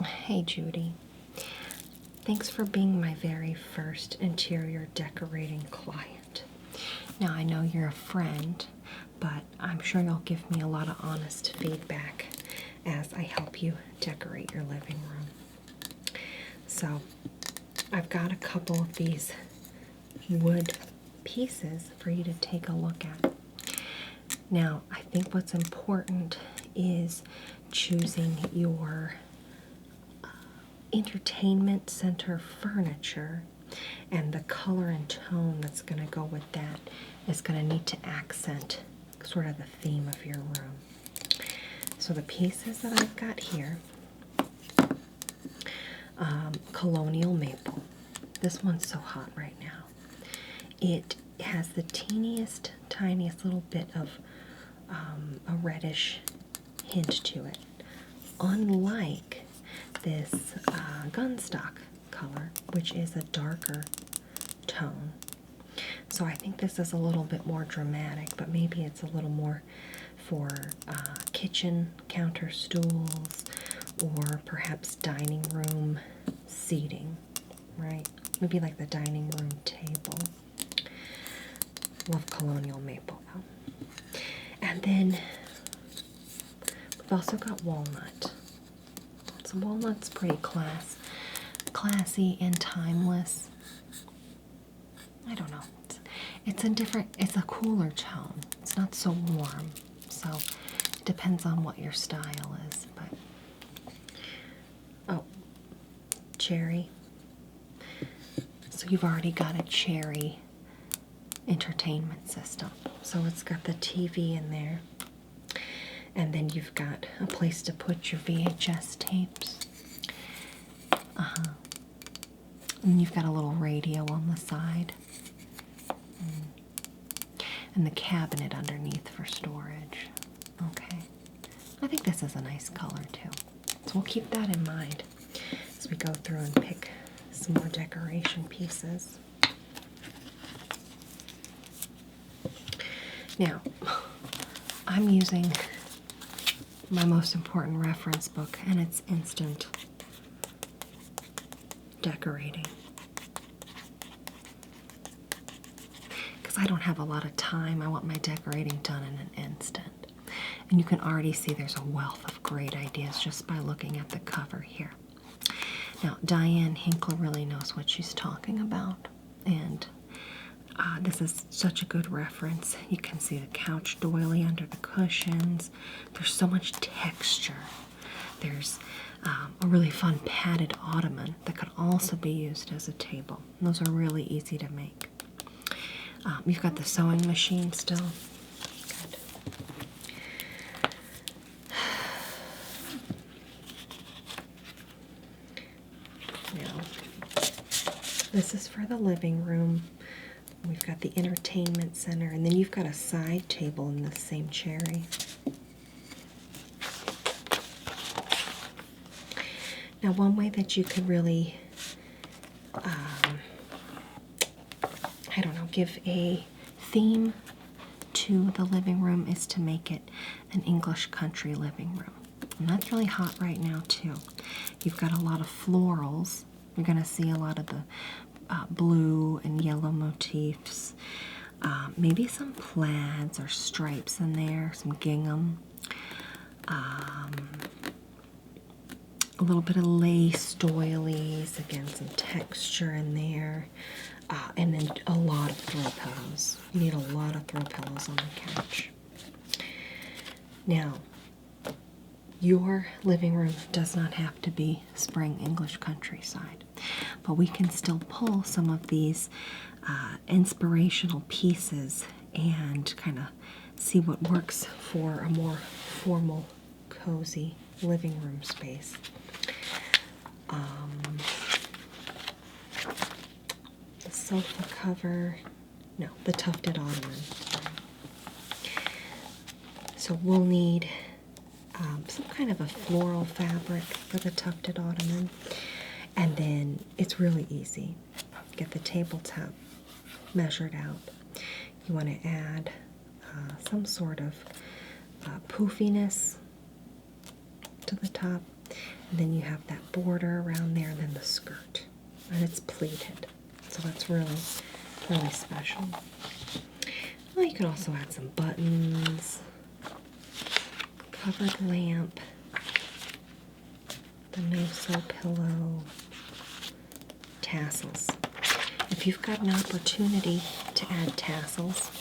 Hey Judy, thanks for being my very first interior decorating client. Now I know you're a friend, but I'm sure you'll give me a lot of honest feedback as I help you decorate your living room. So I've got a couple of these wood pieces for you to take a look at. Now I think what's important is choosing your entertainment center furniture, and the color and tone that's going to go with that is going to need to accent sort of the theme of your room. So the pieces that I've got here, colonial maple. This one's so hot right now. It has the teeniest, tiniest little bit of a reddish hint to it, unlike this gunstock color, which is a darker tone. So I think this is a little bit more dramatic, but maybe it's a little more for kitchen counter stools or perhaps dining room seating, right? Maybe like the dining room table. Love colonial maple though. And then we've also got walnut. So walnut's pretty classy and timeless. I don't know. It's a cooler tone. It's not so warm. So it depends on what your style is. But oh, cherry. So you've already got a cherry entertainment system. So it's got the TV in there. And then you've got a place to put your VHS tapes. And you've got a little radio on the side. And the cabinet underneath for storage. Okay. I think this is a nice color too. So we'll keep that in mind as we go through and pick some more decoration pieces. Now, I'm using my most important reference book, and it's Instant Decorating. Because I don't have a lot of time, I want my decorating done in an instant. And you can already see there's a wealth of great ideas just by looking at the cover here. Now, Diane Hinkler really knows what she's talking about, and this is such a good reference. You can see the couch doily under the cushions. There's so much texture. There's a really fun padded ottoman that could also be used as a table. Those are really easy to make. You've got the sewing machine still. Good. Now, this is for the living room. We've got the entertainment center, and then you've got a side table in the same cherry. Now, one way that you could really, give a theme to the living room is to make it an English country living room. And that's really hot right now, too. You've got a lot of florals. You're going to see a lot of the blue and yellow motifs. Maybe some plaids or stripes in there, some gingham. A little bit of lace doilies, again, some texture in there. And then a lot of throw pillows. You need a lot of throw pillows on the couch. Now, your living room does not have to be spring English countryside, but we can still pull some of these inspirational pieces and kind of see what works for a more formal, cozy living room space. The sofa cover, no, the tufted ottoman. So we'll need some kind of a floral fabric for the tufted ottoman, and then it's really easy. Get the tabletop measured out. You want to add some sort of poofiness to the top, And then you have that border around there, and then the skirt. And it's pleated. So that's really, really special. Well, you could also add some buttons, covered lamp, the no-sew pillow, tassels. If you've got an opportunity to add tassels,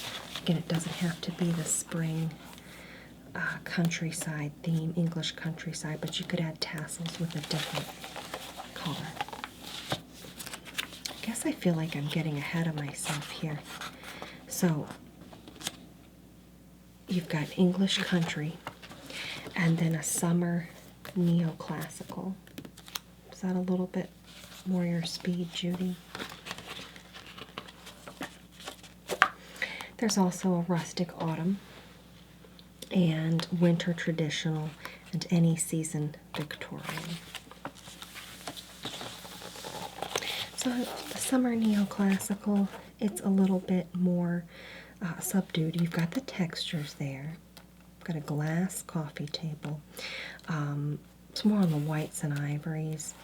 again, it doesn't have to be the spring countryside theme, English countryside, but you could add tassels with a different color. I guess I feel like I'm getting ahead of myself here. So you've got English country and then a summer neoclassical. Is that a little bit more your speed, Judy? There's also a rustic autumn and winter traditional and any season Victorian. So the summer neoclassical, it's a little bit more subdued. You've got the textures there. You've got a glass coffee table. It's more on the whites and ivories.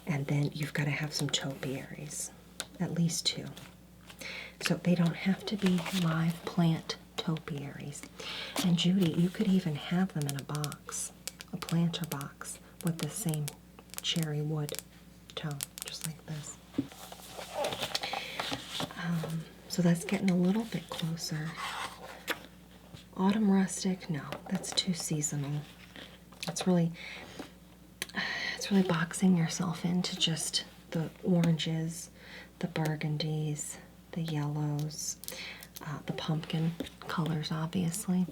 And then you've got to have some topiaries, at least 2. So they don't have to be live plant topiaries. And Judy, you could even have them in a box, a planter box, with the same cherry wood tone, just like this. So that's getting a little bit closer. Autumn rustic, no, that's too seasonal. It's really boxing yourself into just the oranges, the burgundies, the yellows, the pumpkin colors, obviously.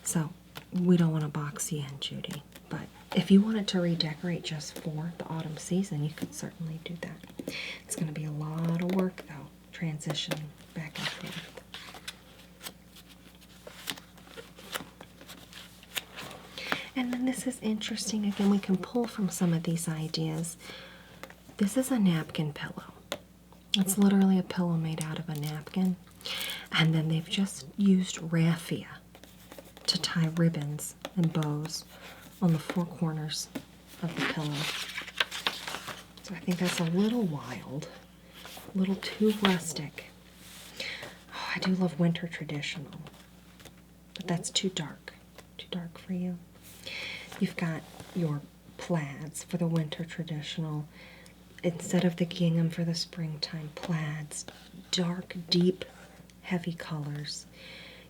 So we don't want to box you in, Judy. But if you wanted to redecorate just for the autumn season, you could certainly do that. It's going to be a lot of work, though, transitioning back and forth. And then this is interesting. Again, we can pull from some of these ideas. This is a napkin pillow. It's literally a pillow made out of a napkin. And then they've just used raffia to tie ribbons and bows on the 4 corners of the pillow. So I think that's a little wild, a little too rustic. Oh, I do love winter traditional, but that's too dark for you. You've got your plaids for the winter traditional. Instead of the gingham for the springtime, plaids, dark, deep, heavy colors.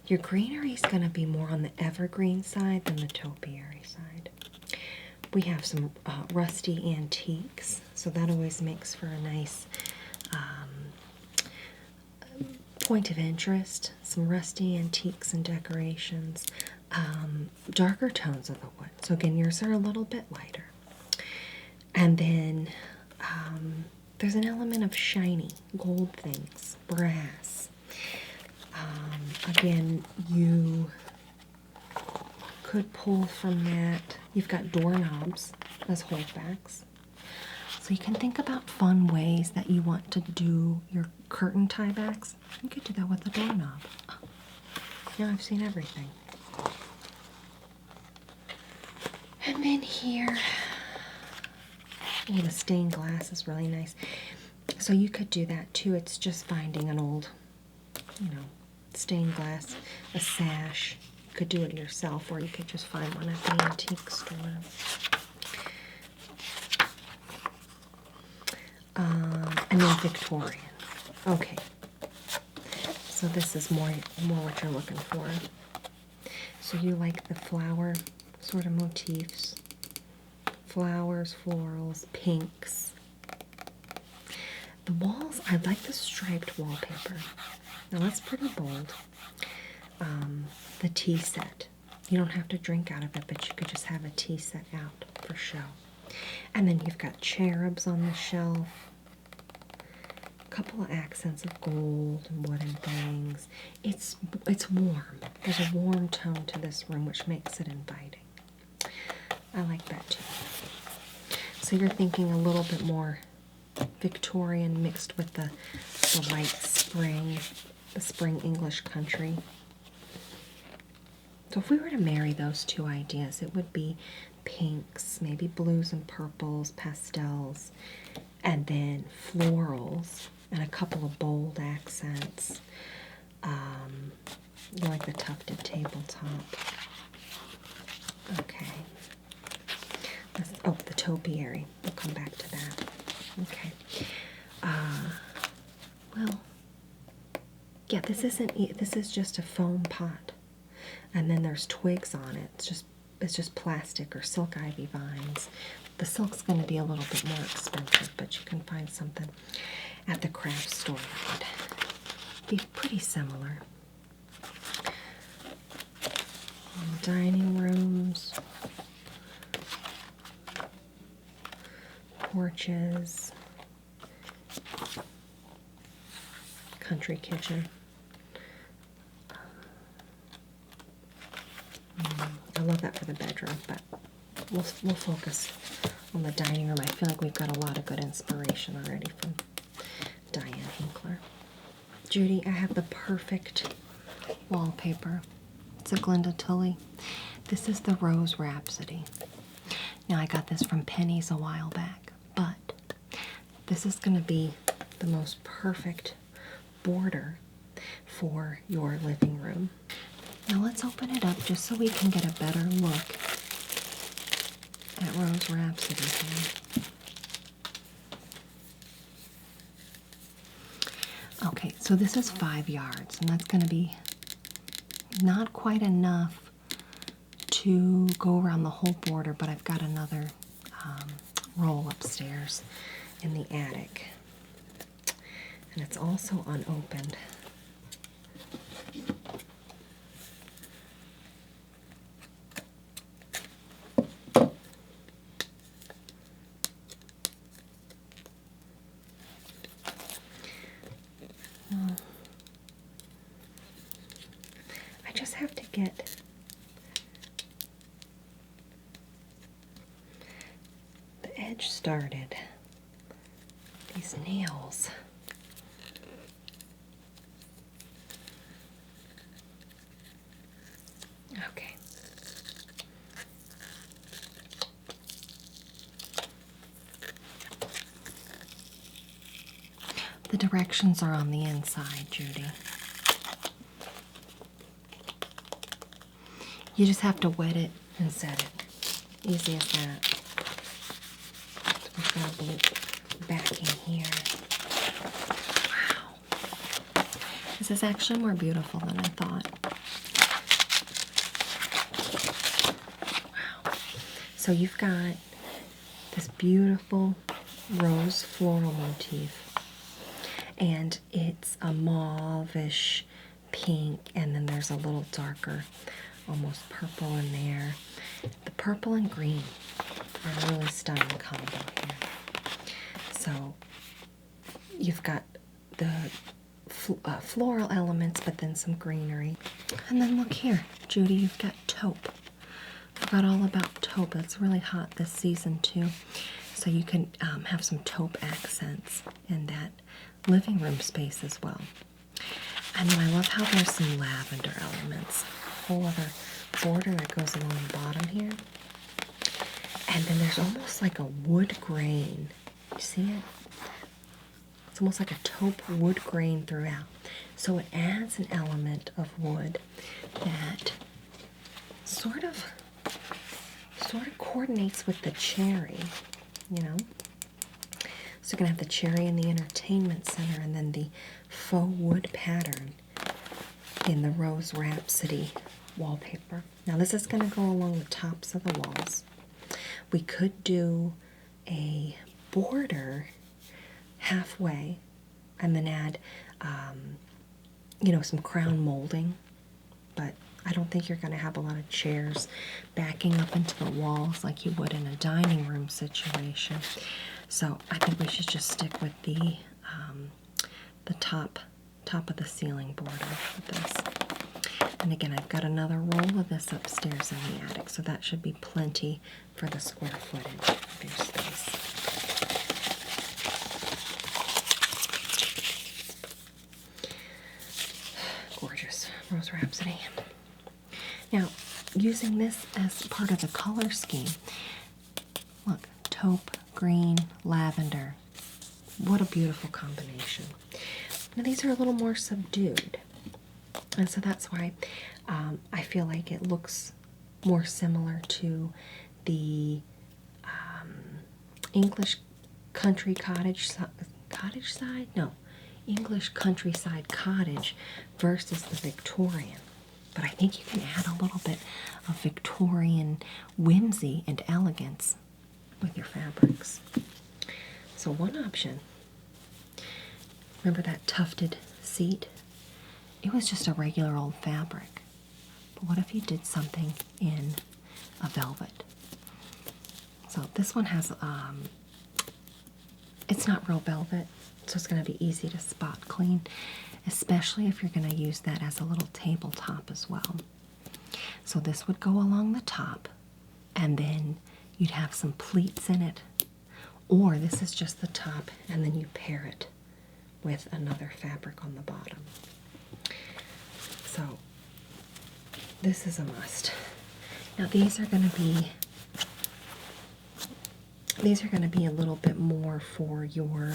Your greenery is going to be more on the evergreen side than the topiary side. We have some rusty antiques, so that always makes for a nice point of interest. Some rusty antiques and decorations. Darker tones of the wood. So again, yours are a little bit lighter. And then there's an element of shiny gold things, brass. Again, you could pull from that. You've got doorknobs as holdbacks. So you can think about fun ways that you want to do your curtain tiebacks. You could do that with a doorknob. Now I've seen everything. And then here, the stained glass is really nice. So you could do that too. It's just finding an old, stained glass, a sash. You could do it yourself, or you could just find one at the antique store. And then Victorian. Okay. So this is more what you're looking for. So you like the flower sort of motifs. Flowers, florals, pinks. The walls, I like the striped wallpaper. Now that's pretty bold. The tea set. You don't have to drink out of it, but you could just have a tea set out for show. And then you've got cherubs on the shelf. A couple of accents of gold and wooden things. It's warm. There's a warm tone to this room, which makes it inviting. I like that too. So you're thinking a little bit more Victorian mixed with the light spring, the spring English country. So if we were to marry those two ideas, it would be pinks, maybe blues and purples, pastels, and then florals and a couple of bold accents. You like the tufted tabletop. Okay. Oh, the topiary. We'll come back to that. Okay. Well, yeah, this is just a foam pot. And then there's twigs on it. It's just plastic or silk ivy vines. The silk's going to be a little bit more expensive, but you can find something at the craft store that would be pretty similar. Dining rooms, porches, country kitchen. I love that for the bedroom, but we'll focus on the dining room. I feel like we've got a lot of good inspiration already from Diane Hinkler. Judy, I have the perfect wallpaper. It's a Glenda Tully. This is the Rose Rhapsody. Now, I got this from Penny's a while back, but this is going to be the most perfect border for your living room. Now let's open it up just so we can get a better look at Rose Rhapsody here. Okay, so this is 5 yards, and that's going to be not quite enough to go around the whole border, but I've got another roll upstairs in the attic. And it's also unopened. I just have to get the edge started. These nails. Okay. The directions are on the inside, Judy. You just have to wet it and set it. Easy as that. We've got a blue backing here. Wow. This is actually more beautiful than I thought. Wow. So you've got this beautiful rose floral motif. And it's a mauve-ish pink, and then there's a little darker, almost purple in there. The purple and green are a really stunning combo here. So you've got the floral elements, but then some greenery. And then look here, Judy, you've got taupe. I forgot all about taupe. It's really hot this season too. So you can have some taupe accents in that living room space as well. And then I love how there's some lavender elements. A whole other border that goes along the bottom here. And then there's almost like a wood grain. You see it? It's almost like a taupe wood grain throughout. So it adds an element of wood that sort of coordinates with the cherry, you know? So you're going to have the cherry in the entertainment center and then the faux wood pattern in the Rose Rhapsody wallpaper. Now this is going to go along the tops of the walls. We could do a border halfway and then add, you know, some crown molding, but I don't think you're going to have a lot of chairs backing up into the walls like you would in a dining room situation. So I think we should just stick with the top of the ceiling border with this. And again, I've got another roll of this upstairs in the attic, so that should be plenty for the square footage of your space. Gorgeous Rose Rhapsody. Now, using this as part of the color scheme, taupe, green, lavender. What a beautiful combination. Now these are a little more subdued, and so that's why I feel like it looks more similar to the English country cottage side? No, English countryside cottage versus the Victorian. But I think you can add a little bit of Victorian whimsy and elegance with your fabrics. So one option, remember that tufted seat? It was just a regular old fabric. But what if you did something in a velvet? So this one has, it's not real velvet, so it's going to be easy to spot clean, especially if you're going to use that as a little tabletop as well. So this would go along the top, and then you'd have some pleats in it, or this is just the top, and then you pair it with another fabric on the bottom. So this is a must. Now these are going to be a little bit more for your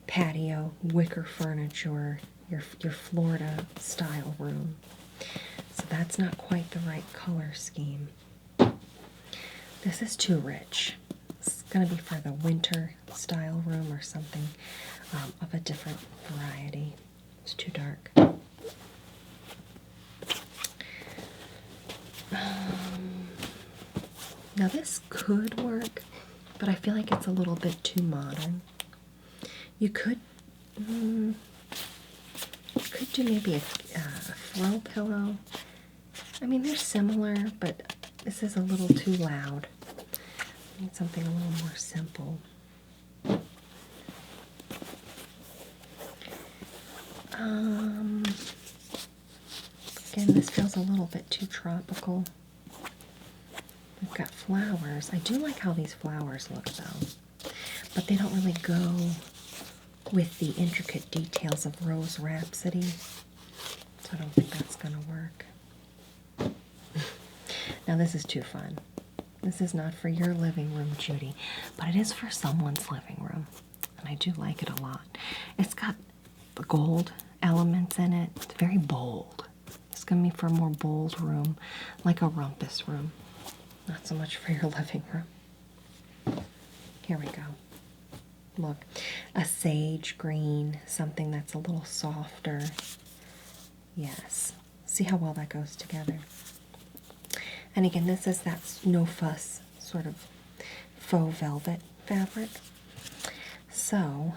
patio, wicker furniture, your Florida style room. So that's not quite the right color scheme. This is too rich. It's going to be for the winter style room or something of a different variety. It's too dark. Now this could work, but I feel like it's a little bit too modern. You could do maybe a throw pillow. I mean, they're similar, but this is a little too loud. I need something a little more simple. Again, this feels a little bit too tropical. We've got flowers. I do like how these flowers look though, but they don't really go with the intricate details of Rose Rhapsody, so I don't think that's gonna work. Now this is too fun. This is not for your living room, Judy, but it is for someone's living room, and I do like it a lot. It's got the gold elements in it. It's very bold. It's gonna be for a more bold room, like a rumpus room. Not so much for your living room. Here we go. Look, a sage green, something that's a little softer. Yes. See how well that goes together. And again, this is that no fuss sort of faux velvet fabric. So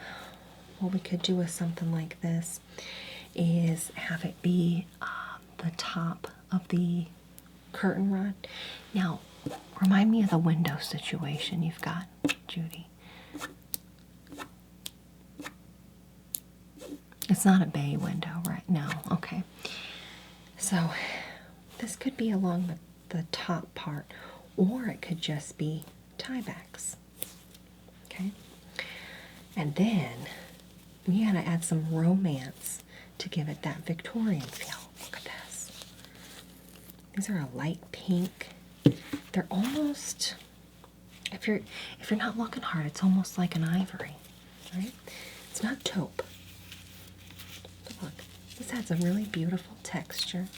what we could do with something like this is have it be the top of the curtain rod. Now, remind me of the window situation you've got, Judy. It's not a bay window, right? No, okay. So this could be along the top part, or it could just be tiebacks. Okay? And then we gotta add some romance to give it that Victorian feel. Look at this. These are a light pink. They're almost, if you're not looking hard, it's almost like an ivory, right? It's not taupe. But look, this adds a really beautiful texture.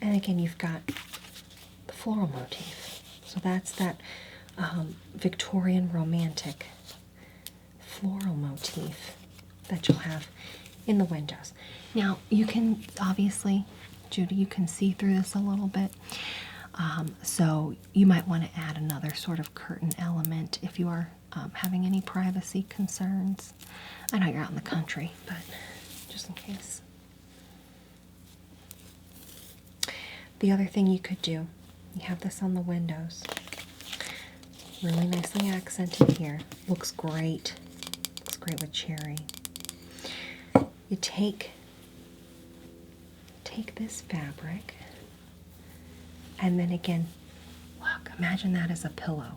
And again, you've got the floral motif. So that's that Victorian romantic floral motif that you'll have in the windows. Now, you can obviously, Judy, you can see through this a little bit. So you might want to add another sort of curtain element if you are having any privacy concerns. I know you're out in the country, but just in case. The other thing you could do, you have this on the windows. Really nicely accented here. Looks great. Looks great with cherry. You take this fabric, and then again, look, imagine that as a pillow.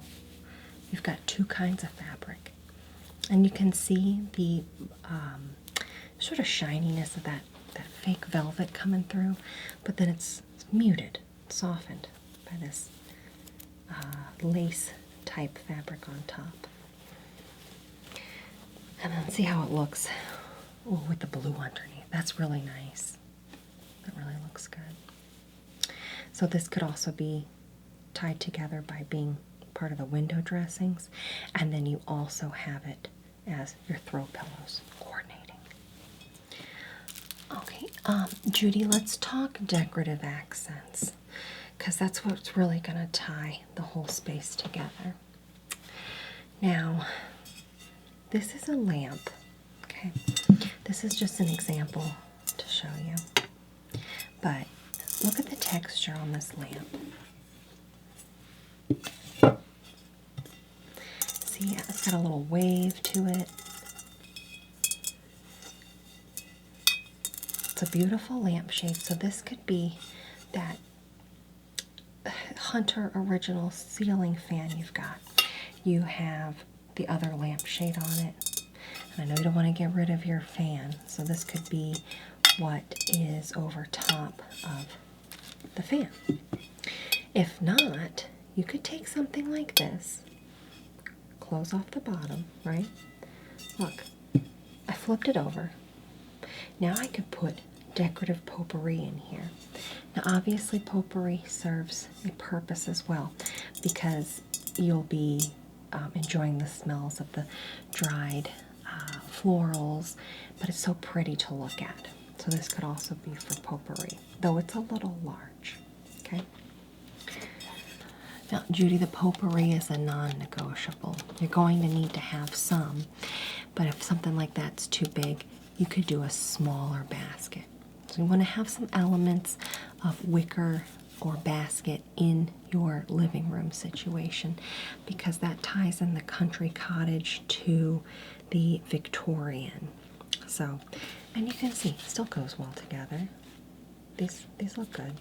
You've got two kinds of fabric, and you can see the sort of shininess of that fake velvet coming through, but then it's muted, softened by this lace type fabric on top. And then see how it looks with the blue underneath. That's really nice. That really looks good. So this could also be tied together by being part of the window dressings, and then you also have it as your throw pillows, coordinating. Okay, Judy, let's talk decorative accents, because that's what's really going to tie the whole space together. Now, this is a lamp, okay? This is just an example to show you. But look at the texture on this lamp. See, it's got a little wave to it. It's a beautiful lampshade. So this could be that Hunter original ceiling fan you've got. You have the other lampshade on it. And I know you don't want to get rid of your fan, so this could be what is over top of the fan. If not, you could take something like this, close off the bottom, right? Look, I flipped it over. Now I could put decorative potpourri in here. Now obviously potpourri serves a purpose as well, because you'll be enjoying the smells of the dried florals, but it's so pretty to look at. So this could also be for potpourri, though it's a little large, okay? Now, Judy, the potpourri is a non-negotiable. You're going to need to have some, but if something like that's too big, you could do a smaller basket. So you want to have some elements of wicker or basket in your living room situation, because that ties in the country cottage to the Victorian. So, and you can see, it still goes well together. These look good.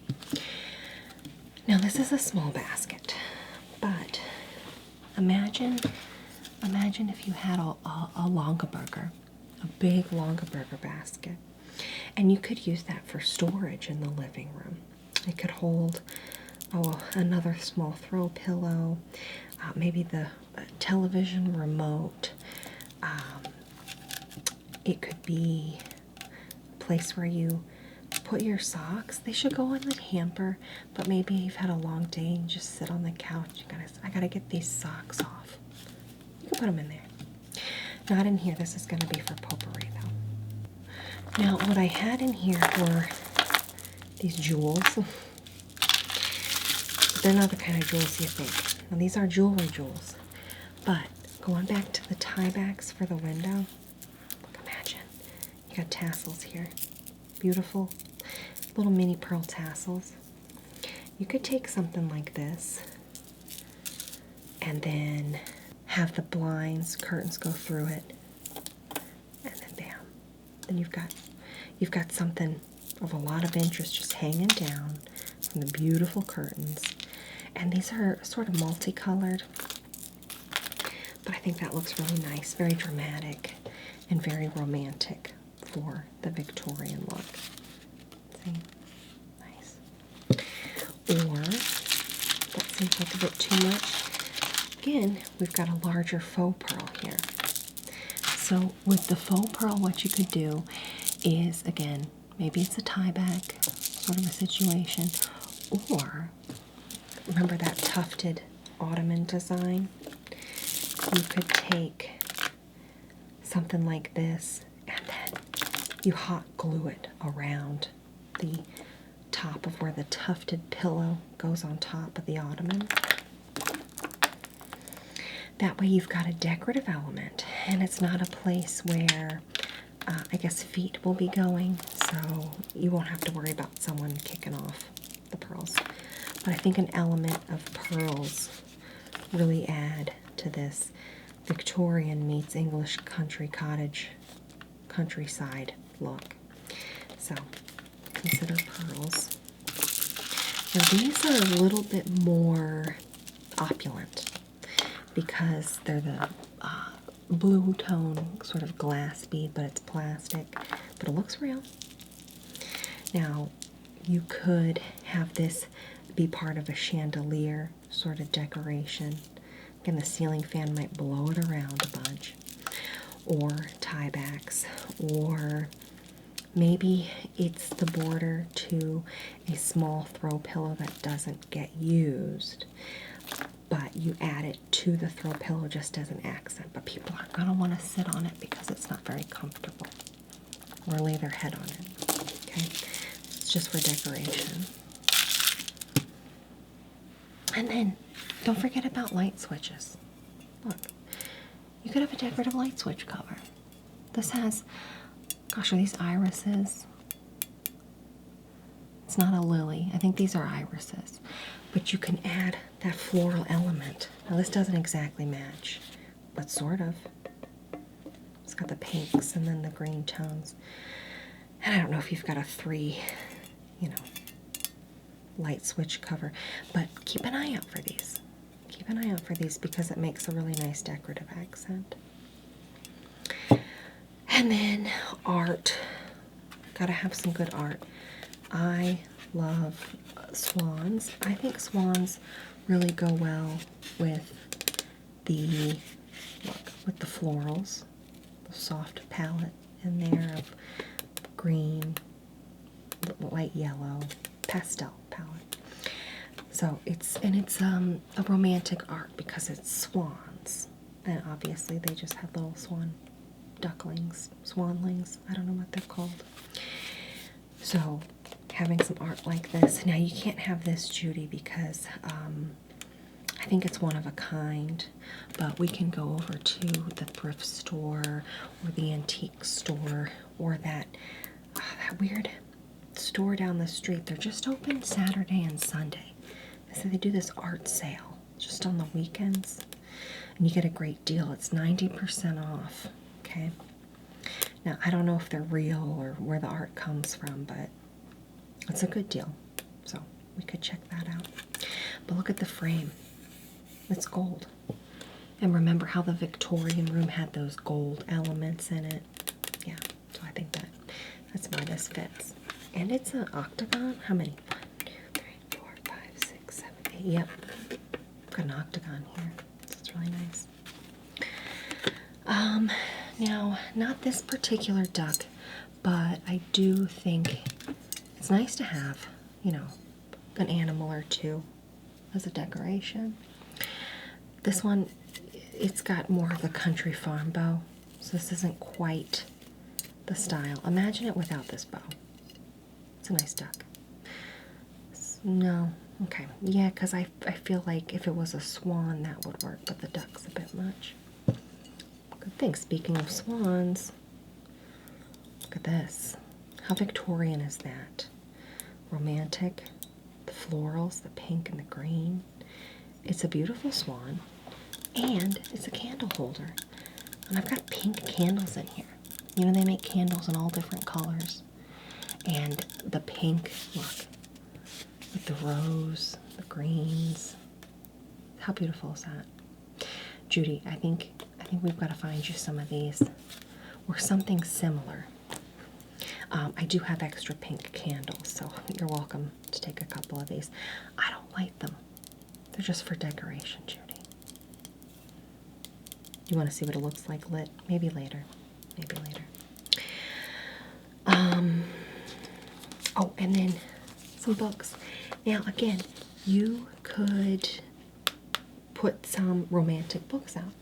Now this is a small basket, but imagine if you had a Longaberger, a big Longaberger basket, and you could use that for storage in the living room. It could hold another small throw pillow, maybe the television remote. It could be a place where you put your socks. They should go in the hamper, but maybe you've had a long day and you just sit on the couch. I gotta get these socks off. You can put them in there. Not in here. This is going to be for potpourri, though. Now, what I had in here were these jewels. They're not the kind of jewels you think. Now, these are jewels. But going back to the tie backs for the window, look, imagine. You got tassels here. Beautiful little mini pearl tassels. You could take something like this and then have the blinds, curtains go through it, and then bam. Then you've got something of a lot of interest just hanging down from the beautiful curtains. And these are sort of multicolored, but I think that looks really nice, very dramatic, and very romantic for the Victorian look. See? Nice. Or, that seems like a bit too much. Again, we've got a larger faux pearl here. So with the faux pearl, what you could do is, again, maybe it's a tie back sort of a situation, or remember that tufted ottoman design? You could take something like this and then you hot glue it around the top of where the tufted pillow goes on top of the ottoman. That way you've got a decorative element, and it's not a place where I guess feet will be going, so you won't have to worry about someone kicking off the pearls. But I think an element of pearls really add to this Victorian meets English country cottage, countryside look. So consider pearls. Now these are a little bit more opulent because they're the blue tone sort of glass bead, but it's plastic, but it looks real. Now you could have this be part of a chandelier sort of decoration. Again, the ceiling fan might blow it around a bunch, or tie backs, or maybe it's the border to a small throw pillow that doesn't get used, but you add it to the throw pillow just as an accent. But people aren't going to want to sit on it because it's not very comfortable, or lay their head on it. Okay, it's just for decoration. And then don't forget about light switches. Look, you could have a decorative light switch cover. This has, gosh, are these irises? It's not a lily. I think these are irises. But you can add that floral element. Now this doesn't exactly match, but sort of. It's got the pinks and then the green tones. And I don't know if you've got a 3, light switch cover, but keep an eye out for these. Keep an eye out for these because it makes a really nice decorative accent. And then art. Gotta have some good art. I love swans. I think swans really go well with the, with the florals, the soft palette in there of green, light yellow, pastel palette. So it's a romantic art because it's swans, and obviously they just have little swan ducklings, swanlings, I don't know what they're called. So having some art like this. Now you can't have this, Judy, because I think it's one of a kind, but we can go over to the thrift store or the antique store or that weird store down the street. They're just open Saturday and Sunday. So they do this art sale just on the weekends, and you get a great deal. It's 90% off, okay? Now, I don't know if they're real or where the art comes from, but it's a good deal, so we could check that out. But look at the frame. It's gold. And remember how the Victorian room had those gold elements in it? Yeah, so I think that's why this fits. And it's an octagon. How many? 1, 2, 3, 4, 5, 6, 7, 8. Yep. Got an octagon here. So it's really nice. Now, not this particular duck, but I do think it's nice to have, an animal or two as a decoration. This one, it's got more of the country farm bow, so this isn't quite the style. Imagine it without this bow. It's a nice duck. No, okay, yeah, because I feel like if it was a swan, that would work, but the duck's a bit much. Good thing, speaking of swans, look at this. How Victorian is that? Romantic, the florals, the pink and the green. It's a beautiful swan, and it's a candle holder. And I've got pink candles in here. They make candles in all different colors. And the pink, look, with the rose, the greens. How beautiful is that? Judy, I think we've got to find you some of these or something similar. I do have extra pink candles, so you're welcome to take a couple of these. I don't light them. They're just for decoration, Judy. You want to see what it looks like lit? Maybe later. Maybe later. Oh, and then some books. Now, again, you could put some romantic books out.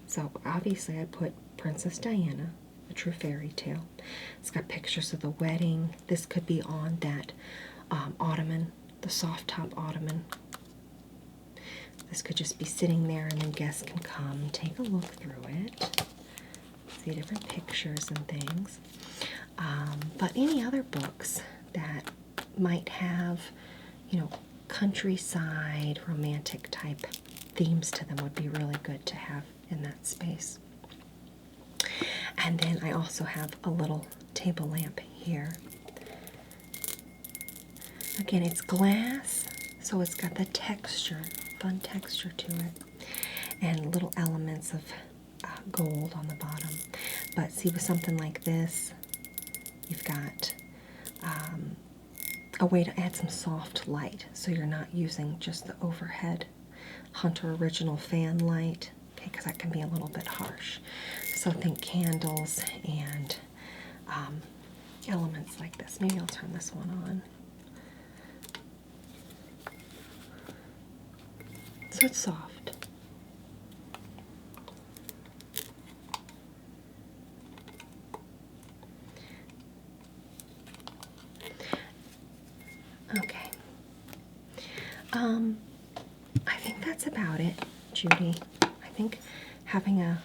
So, obviously, I put Princess Diana, A True Fairy Tale. It's got pictures of the wedding. This could be on that ottoman, the soft top ottoman. This could just be sitting there, and then guests can come and take a look through it. See different pictures and things. But any other books that might have, countryside, romantic type themes to them would be really good to have in that space. And then I also have a little table lamp here. Again, it's glass, so it's got the texture, fun texture to it, and little elements of gold on the bottom. But see, with something like this, you've got a way to add some soft light, so you're not using just the overhead Hunter Original fan light, okay, because that can be a little bit harsh. So think candles and elements like this. Maybe I'll turn this one on. So it's soft. Okay. I think that's about it, Judy. I think having a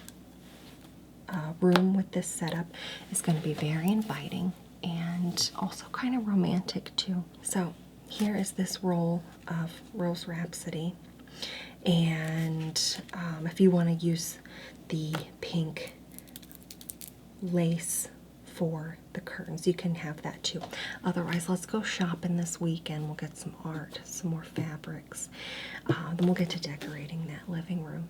room with this setup is going to be very inviting and also kind of romantic too. So here is this roll of Rose Rhapsody, and if you want to use the pink lace for the curtains, you can have that too. Otherwise, let's go shopping this weekend. We'll get some art, some more fabrics. Then we'll get to decorating that living room.